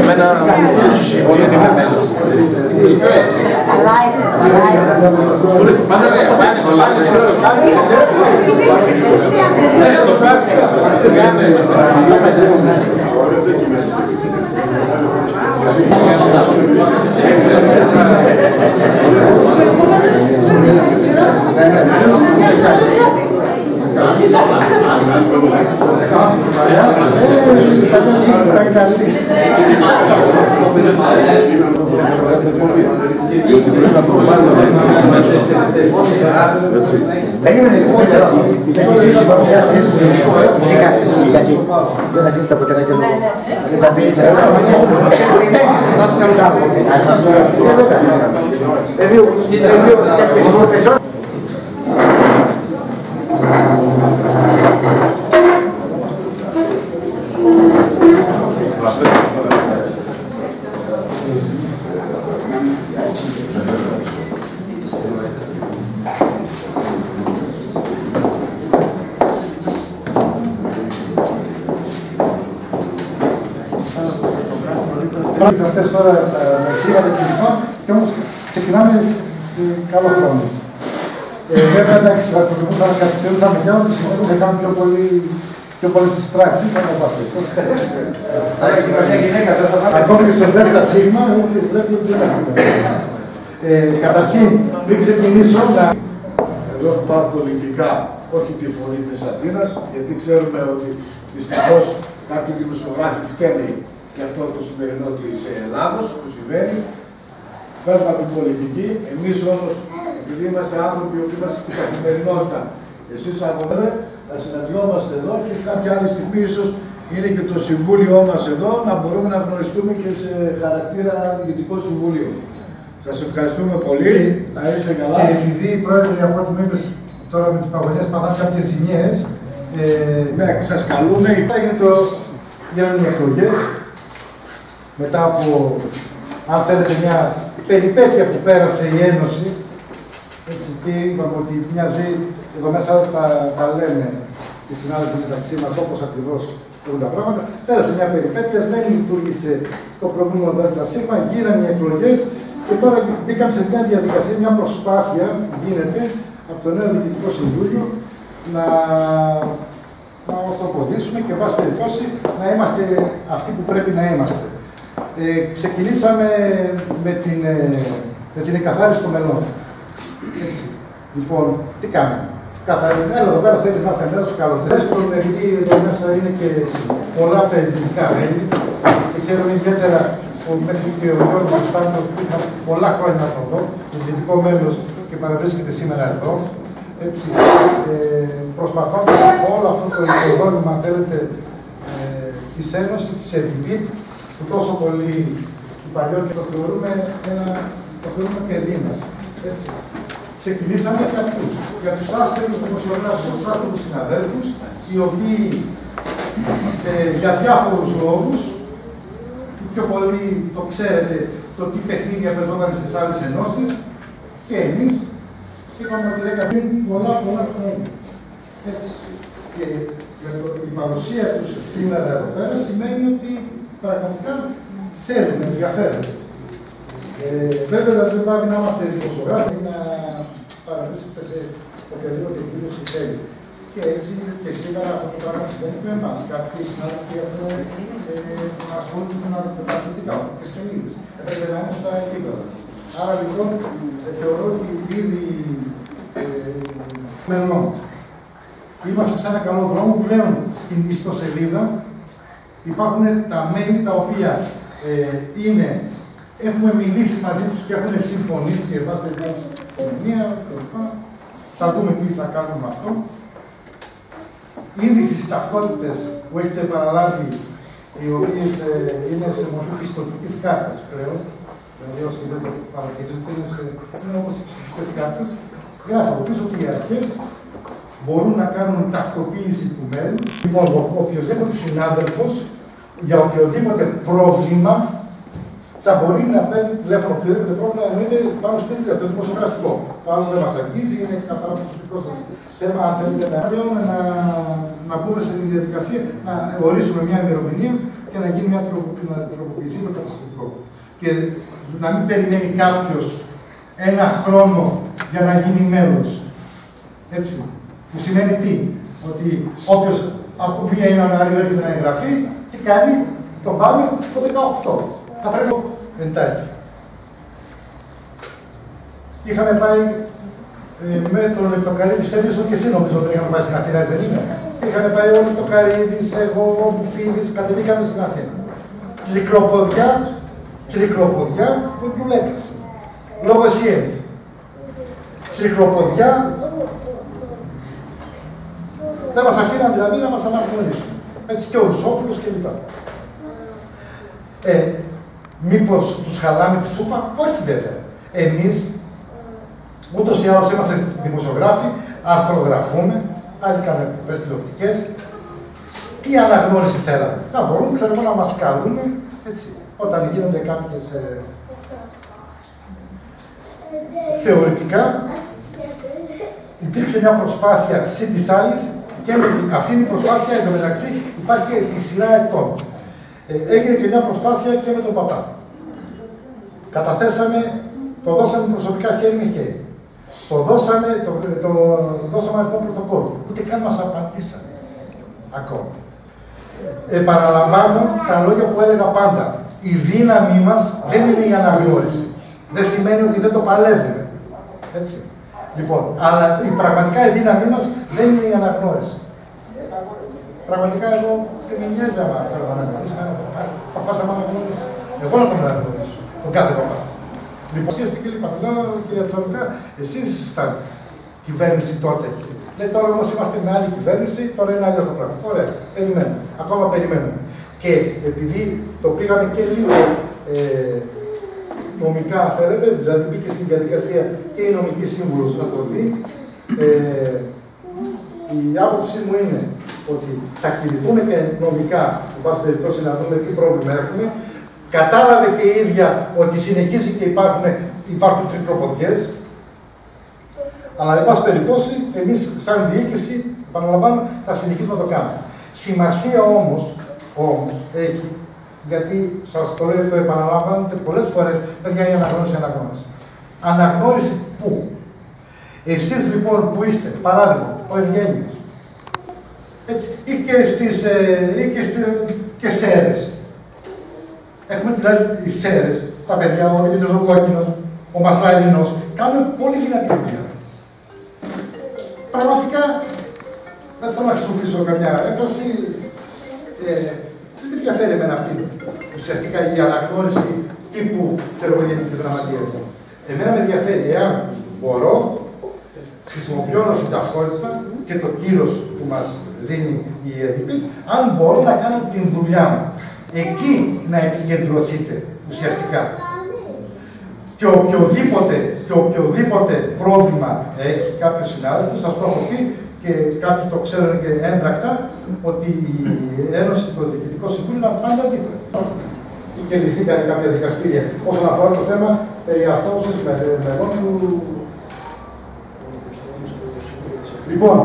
Εμένα πολύ είμαι μέλος. Περίμενε λοιπόν εδώ. Φυσικά, γιατί δεν θα αφήνεις τα ποτέρα και δεν θα πει. Αυτές τώρα με σύγχαρα και λοιπά και όμως ξεκινάμε σε καλό χρόνο. Βέβαια εντάξει, θα καθυστερούσαμε κι άλλο, συνέχεια θα κάνουμε πιο πολύ στις πράξεις, θα το πάω. Ακόμη και στο ΔΣ, έτσι βλέπει ότι δεν έχουμε. Καταρχήν, πριν ξεκινήσω να... Εδώ πάω πολιτικά, όχι τη φωνή της Αθήνας, γιατί ξέρουμε ότι δυστυχώς κάποιοι δημοσιογράφοι φταίνε για αυτό το σημερινό της Ελλάδος που συμβαίνει. Φεύγουμε από την πολιτική. Εμείς όμως, επειδή είμαστε άνθρωποι που είμαστε στην καθημερινότητα, εσείς από εδώ, να συναντιόμαστε εδώ και κάποια άλλη στιγμή ίσως είναι και το συμβούλιο μας εδώ, να μπορούμε να γνωριστούμε και σε χαρακτήρα διοικητικό συμβούλιο. Σας ευχαριστούμε πολύ. Να είστε καλά. Και επειδή η πρόεδρε, από ό,τι μου είπες τώρα με τις παγωνιές, παθάνε κάποιες ζημιές. Ναι, σας καλούμε. Γίνανε οι εκλογές. Μετά από, αν θέλετε, μια περιπέτεια που πέρασε η Ένωση, έτσι, και είπαμε ότι μια ζωή, εδώ μέσα τα λέμε οι συνάδελφοι μεταξύ μας, όπως ακριβώς έχουν τα πράγματα, πέρασε μια περιπέτεια, δεν λειτουργήσε το προηγούμενο ΔΣ, γίνανε οι εκλογές και τώρα μπήκαμε σε μια διαδικασία, μια προσπάθεια που γίνεται από το νέο Διοικητικό Συμβούλιο να ορθοποδήσουμε και, εν πάση περιπτώσει, να είμαστε αυτοί που πρέπει να είμαστε. Ξεκινήσαμε με την εκαθάριση των μελών. Έτσι. Λοιπόν, τι κάνουμε. Έλα εδώ πέρα θέλεις να είσαι μέρος του καλοκαίρι. Επειδή εδώ μέσα είναι και πολλά περιοδικά μέλη και χαίρομαι ιδιαίτερα που μέχρι και ο Γιώργος Στάνος που είχα πολλά χρόνια από εδώ, ιδρυτικό μέλος και παραβρίσκεται σήμερα εδώ. Έτσι, προσπαθώντας όλο αυτό το οικοδόμημα, αν θέλετε, της Ένωσης, της ΕΔΙΠ, που τόσο πολύ οι παλιότεροι το θεωρούμε πεδίνα. Ξεκινήσαμε για τους άσχετους δημοσιογράφους, τους άσχετους συναδέλφους, οι οποίοι για διάφορους λόγους, πιο πολύ το ξέρετε, το τι παιχνίδια παίζονταν στις άλλες ενώσεις, και εμείς είπαμε ότι δεν κατήγουν πολλά χρόνια. Έτσι. Και η παρουσία τους σήμερα εδώ πέρα σημαίνει ότι πραγματικά θέλουν, ενδιαφέρονται. Βέβαια δεν πάει να είμαστε δημοσιογράφοι, να παραβρίσκονται σε οποιαδήποτε εκδήλωση θέλει. Και έτσι και σήμερα αυτό το πράγμα συμβαίνει με εμάς. Κάποιοι συνάδελφοι ασχολούνται με τα αθλητικά, και στενίδες. Έπρεπε να είναι στα επίπεδα. Άρα λοιπόν θεωρώ ότι ήδη μελών. Είμαστε σε ένα καλό δρόμο. Πλέον στην ιστοσελίδα υπάρχουν τα μέλη τα οποία έχουμε μιλήσει μαζί τους και έχουν συμφωνήσει εδώ την συμφωνία κλπ. Θα δούμε τι θα κάνουμε με αυτό. Ήδη στις ταυτότητες που έχετε παραλάβει, οι οποίες είναι σε μορφή πιστωτικής κάρτας πλέον, δηλαδή όσοι δεν το παρακολουθείτε, είναι όπως οι πιστωτικές κάρτες, γράφω από πίσω ότι οι αρχές μπορούν να κάνουν ταυτοποίηση του μέλους. Λοιπόν, οποιοδήποτε συνάδελφος για οποιοδήποτε πρόβλημα θα μπορεί να παίρνει τηλέφωνο. Οποιοδήποτε πρόβλημα εννοείται πάνω στο το δημοσιογραφικό. Πάνω δεν μας αγγίζει, είναι κατά προσωπικό σας θέμα. Αν θέλετε να μπούμε στην διαδικασία, να ορίσουμε μια ημερομηνία και να γίνει να τροποποιηθεί το καταστατικό. Και να μην περιμένει κάποιος ένα χρόνο για να γίνει μέλος. Έτσι. Που σημαίνει τι? Ότι όποιος από 1 Ιανουαρίου έρχεται να εγγραφεί, τι κάνει? Τον πάμε το 18. Θα πρέπει εντάχει. Είχαμε πάει με τον Λεπτοκαρίδη Στέλιος και εσύ νομίζω ότι είχαμε πάει στην Αθήνα, δεν είναι? Είχαμε πάει ο Λεπτοκαρίδης, εγώ, ο Μπουφίδης, κατεβήκαμε στην Αθήνα. Τρικλοποδιά που δουλεύεις. Λόγω εσύ έμφυ. Τρικλοποδιά δεν μας αφήναν δηλαδή να μας αναγνωρίσουν. Έτσι και ο Ρουσόπουλος κλπ. Μήπως τους χαλάμε τη σούπα? Όχι βέβαια. Εμείς ούτως ή άλλως είμαστε δημοσιογράφοι, αρθρογραφούμε, άλλοι κάνουν τηλεοπτικές. Τι αναγνώριση θέλαμε? Να μπορούν, ξέρουμε, να μας καλούν, έτσι, όταν γίνονται κάποιες θεωρητικά. Υπήρξε μια προσπάθεια συν της άλλης και με αυτή η προσπάθεια εντωμεταξύ υπάρχει η σειρά ετών. Έγινε και μια προσπάθεια και με τον Παπά. Καταθέσαμε, το δώσαμε προσωπικά χέρι με χέρι. Το δώσαμε αριθμό πρωτοκόλλου. Ούτε καν μας απαντήσανε. Ακόμα. Επαναλαμβάνω τα λόγια που έλεγα πάντα. Η δύναμή μας δεν είναι η αναγνώριση. Δεν σημαίνει ότι δεν το παλεύουμε. Έτσι. Λοιπόν, αλλά πραγματικά η δύναμή μας δεν είναι η αναγνώριση. Πραγματικά εγώ δεν με νοιάζει άμα θέλω να αναγνωρίσω έναν παπά σαν αναγνώριση. Εγώ να τον αναγνωρίσω, τον κάθε παπά. Λοιπόν, και λοιπά. Λέω, κυρία Τσαλουκά, εσείς ήσασταν κυβέρνηση τότε. Λέει, τώρα όμως είμαστε με άλλη κυβέρνηση, τώρα είναι άλλο το πράγμα. Ωραία, περιμένουμε. Ακόμα περιμένουμε. Και επειδή το πήγαμε και λίγο νομικά, θέλετε, δηλαδή μπήκε στην διαδικασία και η νομική σύμβουλος να το δει, η άποψή μου είναι ότι θα κινηθούμε και νομικά, εν πάση περιπτώσει, να δούμε τι πρόβλημα έχουμε. Κατάλαβε και η ίδια ότι συνεχίζει και υπάρχουν τρικλοποδιές, αλλά εν πάση περιπτώσει, εμείς σαν διοίκηση, επαναλαμβάνω, θα συνεχίσουμε να το κάνουμε. Σημασία όμως έχει, γιατί σας το λέω, το επαναλαμβάνετε πολλές φορές, παιδιά, η αναγνώριση. Αναγνώριση πού? Εσείς λοιπόν που είστε, παράδειγμα, ο Ευγένιος, έτσι, ή και Σέρες. Έχουμε δηλαδή οι Σέρες, τα παιδιά, ο Δημήτρης ο Κόκκινος, ο Μασλαρινός, κάνουν πολύ δυνατή δουλειά. Πραγματικά, δεν θέλω να χρησιμοποιήσω καμιά έκφραση, δεν με ενδιαφέρει εμένα αυτή ουσιαστικά η αναγνώριση τύπου γενικής γραμματείας. Εμένα με ενδιαφέρει εάν μπορώ, χρησιμοποιώντας την ταυτότητα και το κύρος που μας δίνει η ΕΔΠ, αν μπορώ να κάνω την δουλειά μου. Εκεί να επικεντρωθείτε ουσιαστικά. Και οποιοδήποτε πρόβλημα έχει κάποιος συνάδελφος, σας το έχω πει και κάποιοι το ξέρουν και έμπρακτα, ότι η Ένωση, το Διοικητικό Συμβούλιο ήταν πάντα δίπλα. Και λυθήκανε κάποια δικαστήρια όσον αφορά το θέμα περί αθώωσης μελών του. Λοιπόν,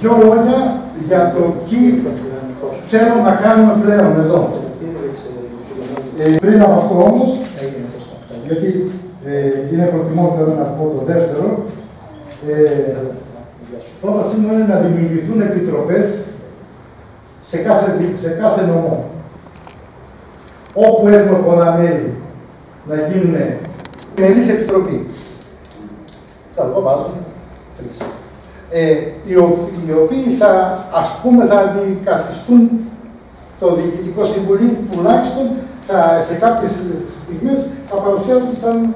δύο λόγια για το τι θέλω να κάνουμε πλέον εδώ. Πριν από αυτό όμως, γιατί είναι προτιμότερο να πω το δεύτερο, πρότασή μου είναι να δημιουργηθούν επιτροπές σε κάθε νομό. Όπου έχουμε πολλά μέλη να γίνουν μελής επιτροπή. Καλό, βάζουμε 3. Οι οποίοι θα αντικαθιστούν το Διοικητικό Συμβουλίο, τουλάχιστον σε κάποιες στιγμές θα παρουσιάζονται σαν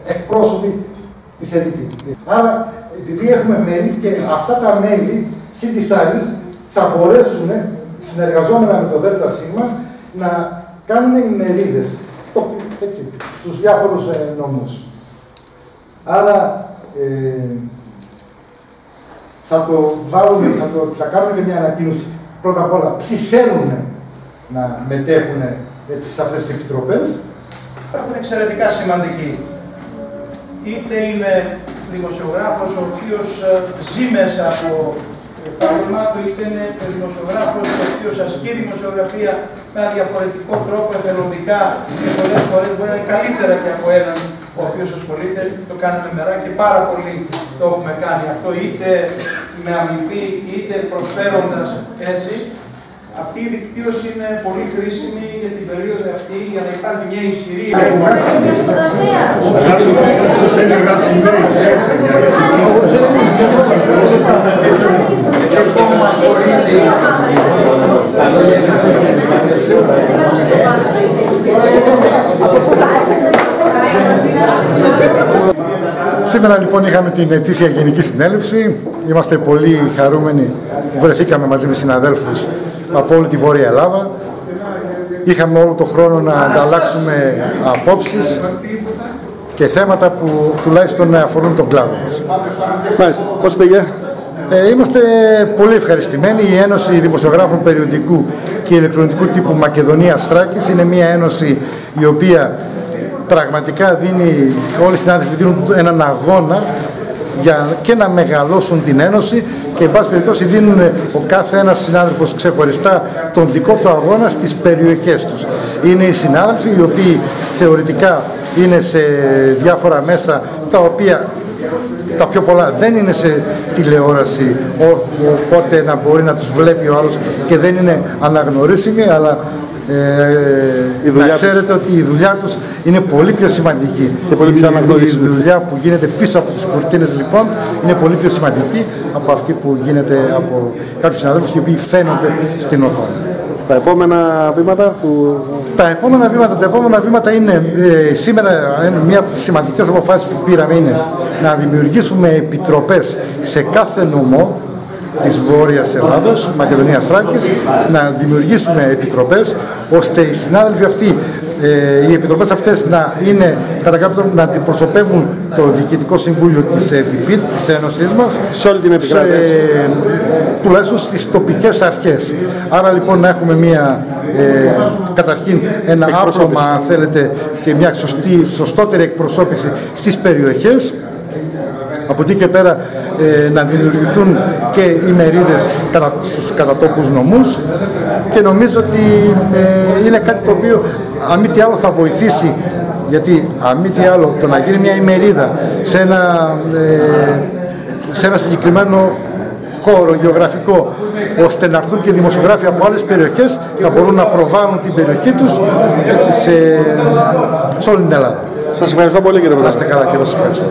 εκπρόσωποι της ΕΔΠ. Άρα, επειδή έχουμε μέλη και αυτά τα μέλη, συν της άλλης, θα μπορέσουν, συνεργαζόμενα με το ΔΣ, να κάνουν ημερίδες στους διάφορους νομούς. Άρα, θα κάνουμε και μια ανακοίνωση. Πρώτα απ' όλα, ποιοι θέλουν να μετέχουν σε αυτές τις επιτροπές. Είναι εξαιρετικά σημαντική. Είτε είναι δημοσιογράφος ο οποίος ζει μέσα από επάγγελμα του, είτε είναι δημοσιογράφος ο οποίος ασκεί δημοσιογραφία με ένα διαφορετικό τρόπο, εθελοντικά, και πολλές φορές μπορεί να είναι καλύτερα και από έναν ο οποίος ασχολείται. Το κάνουμε μερά και πάρα πολύ το έχουμε κάνει αυτό, είτε με αμοιβή είτε προσφέροντας έτσι. Αυτή η δικτύωση είναι πολύ χρήσιμη για την περίοδο αυτή, για να υπάρχει μια ισχυρή. Σήμερα λοιπόν είχαμε την ετήσια Γενική Συνέλευση. Είμαστε πολύ χαρούμενοι που βρεθήκαμε μαζί με συναδέλφους από όλη τη Βόρεια Ελλάδα. Είχαμε όλο τον χρόνο να ανταλλάξουμε απόψεις και θέματα που τουλάχιστον αφορούν τον κλάδο μας. Μάλιστα. Πώς πήγε? Είμαστε πολύ ευχαριστημένοι. Η Ένωση Δημοσιογράφων Περιοδικού και Ηλεκτρονικού Τύπου Μακεδονίας Θράκης είναι μια ένωση η οποία πραγματικά δίνει, όλοι οι συνάδελφοι δίνουν έναν αγώνα για και να μεγαλώσουν την Ένωση και εν πάση περιπτώσει δίνουν ο κάθε ένας συνάδελφος ξεχωριστά τον δικό του αγώνα στις περιοχές τους. Είναι οι συνάδελφοι οι οποίοι θεωρητικά είναι σε διάφορα μέσα τα οποία τα πιο πολλά δεν είναι σε τηλεόραση, οπότε να μπορεί να τους βλέπει ο άλλος και δεν είναι αναγνωρίσιμοι, αλλά να ξέρετε ότι η δουλειά τους είναι πολύ πιο σημαντική. Η δουλειά που γίνεται πίσω από τις κουρτίνες λοιπόν είναι πολύ πιο σημαντική από αυτή που γίνεται από κάποιους συναδέλφους οι οποίοι φαίνονται στην οθόνη. Τα επόμενα βήματα που... Τα επόμενα βήματα είναι σήμερα μία από τις σημαντικές αποφάσεις που πήραμε είναι να δημιουργήσουμε επιτροπές σε κάθε νομό της Βόρειας Ελλάδος, Μακεδονίας Θράκης, να δημιουργήσουμε επιτροπές ώστε οι συνάδελφοι αυτοί, οι επιτροπές αυτές να είναι κατά κάποιο τρόπο να αντιπροσωπεύουν το Διοικητικό Συμβούλιο της ΕΔΙΠΗΤ, της Ένωσής μας, σε όλη την επικράτεια, τουλάχιστον στις τοπικές αρχές. Άρα λοιπόν να έχουμε μια, καταρχήν ένα άπλωμα αν θέλετε και μια σωστότερη εκπροσώπηση στις περιοχές. Από εκεί και πέρα να δημιουργηθούν και οι μερίδες στους κατατόπους νομούς και νομίζω ότι είναι κάτι το οποίο αν μη τι άλλο θα βοηθήσει, γιατί αν μη τι άλλο το να γίνει μια ημερίδα σε ένα συγκεκριμένο χώρο γεωγραφικό ώστε να έρθουν και δημοσιογράφοι από άλλες περιοχές θα μπορούν να προβάλλουν την περιοχή τους έτσι, σε όλη την Ελλάδα. Σας ευχαριστώ πολύ κύριε Πρόεδρε. Να είστε καλά και εγώ σας ευχαριστώ.